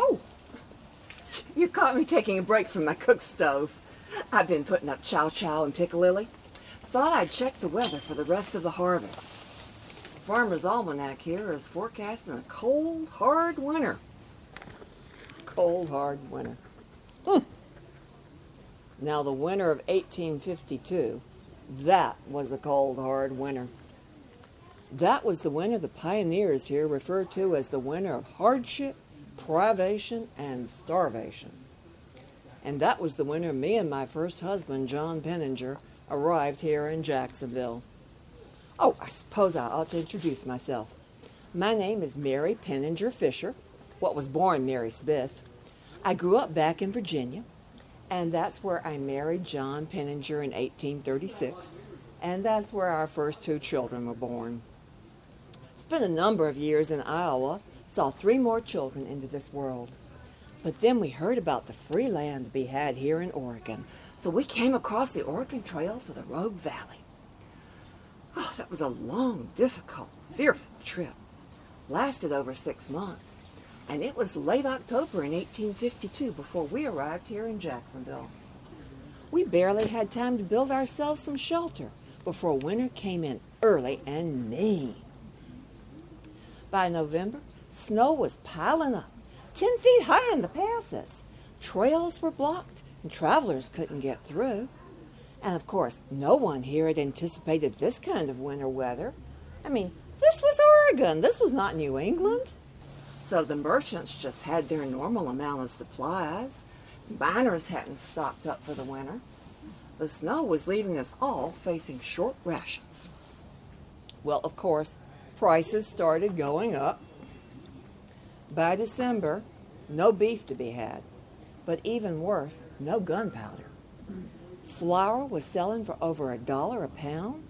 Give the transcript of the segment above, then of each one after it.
Oh, you caught me taking a break from my cook stove. I've been putting up chow-chow and piccalilli. Thought I'd check the weather for the rest of the harvest. Farmer's Almanac here is forecasting a cold, hard winter. Cold, hard winter. Now, the winter of 1852, that was a cold, hard winter. That was the winter the pioneers here referred to as the winter of hardship, privation, and starvation. And that was the winter me and my first husband, John Penninger, arrived here in Jacksonville. Oh, I suppose I ought to introduce myself. My name is Mary Penninger Fisher, what was born Mary Smith. I grew up back in Virginia, and that's where I married John Penninger in 1836, and that's where our first two children were born. Spent a number of years in Iowa, saw 3 more children into this world. But then we heard about the free land to be had here in Oregon, so we came across the Oregon Trail to the Rogue Valley. Oh, that was a long, difficult, fearful trip. Lasted over 6 months, and it was late October in 1852 before we arrived here in Jacksonville. We barely had time to build ourselves some shelter before winter came in early and mean. By November, snow was piling up, 10 feet high in the passes. Trails were blocked, and travelers couldn't get through. And of course, no one here had anticipated this kind of winter weather. I mean, this was Oregon. This was not New England. So the merchants just had their normal amount of supplies. Miners hadn't stocked up for the winter. The snow was leaving us all facing short rations. Well, of course, prices started going up. By December, no beef to be had, but even worse, no gunpowder. Flour was selling for over $1 a pound,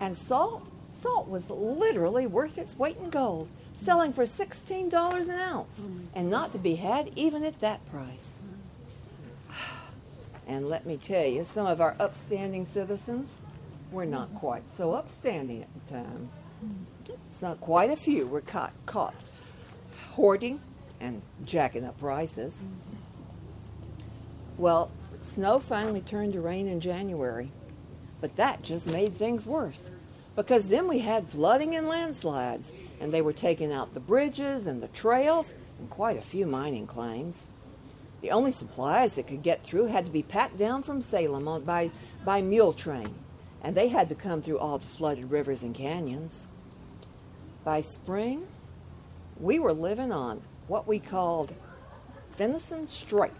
and salt was literally worth its weight in gold, selling for $16 an ounce, and not to be had even at that price. And let me tell you, some of our upstanding citizens were not quite so upstanding at the time. So quite a few were caught hoarding and jacking up prices. Well, snow finally turned to rain in January, but that just made things worse, because then we had flooding and landslides, and they were taking out the bridges and the trails and quite a few mining claims. The only supplies that could get through had to be packed down from Salem by mule train, and they had to come through all the flooded rivers and canyons. By spring, we were living on what we called venison straight,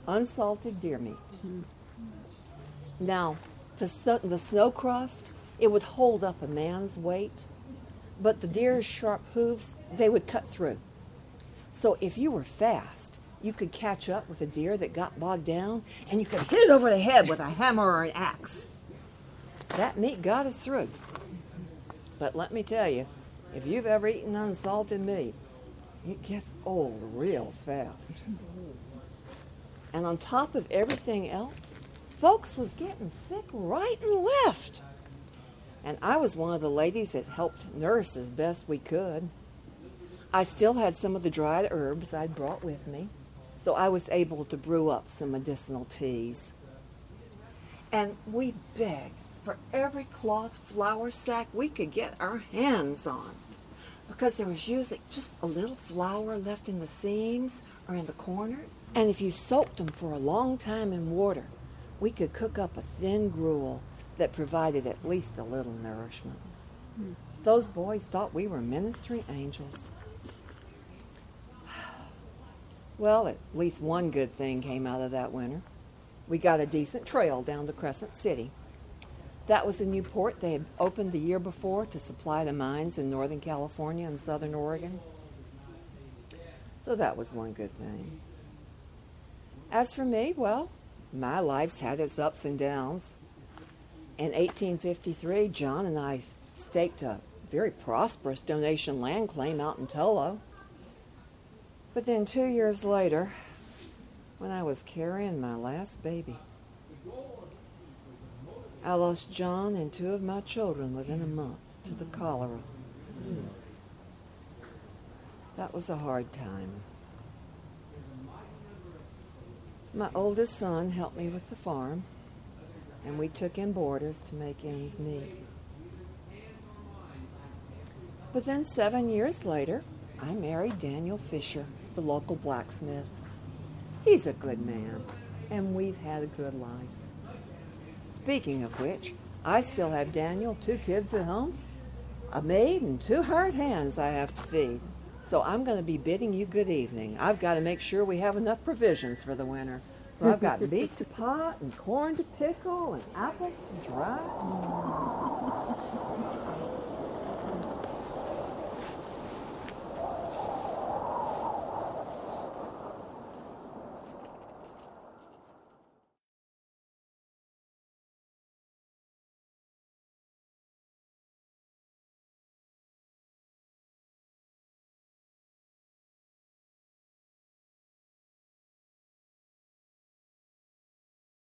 unsalted deer meat. Now, the snow crust, it would hold up a man's weight, but the deer's sharp hooves, they would cut through. So if you were fast, you could catch up with a deer that got bogged down, and you could hit it over the head with a hammer or an axe. That meat got us through. But let me tell you, if you've ever eaten unsalted meat, it gets old real fast. And on top of everything else, folks was getting sick right and left. And I was one of the ladies that helped nurse as best we could. I still had some of the dried herbs I'd brought with me, so I was able to brew up some medicinal teas. And we begged for every cloth flour sack we could get our hands on, because there was usually just a little flour left in the seams or in the corners. And if you soaked them for a long time in water, we could cook up a thin gruel that provided at least a little nourishment. Those boys thought we were ministry angels. Well, at least one good thing came out of that winter. We got a decent trail down to Crescent City. That was a new port they had opened the year before to supply the mines in Northern California and Southern Oregon. So that was one good thing. As for me, well, my life's had its ups and downs. In 1853, John and I staked a very prosperous donation land claim out in Tolo. But then 2 years later, when I was carrying my last baby, I lost John and 2 of my children within a month to the cholera. That was a hard time. My oldest son helped me with the farm, and we took in boarders to make ends meet. But then 7 years later, I married Daniel Fisher, the local blacksmith. He's a good man, and we've had a good life. Speaking of which, I still have Daniel, 2 kids at home, a maid, and 2 hired hands I have to feed. So I'm going to be bidding you good evening. I've got to make sure we have enough provisions for the winter. So I've got meat to pot, and corn to pickle, and apples to dry.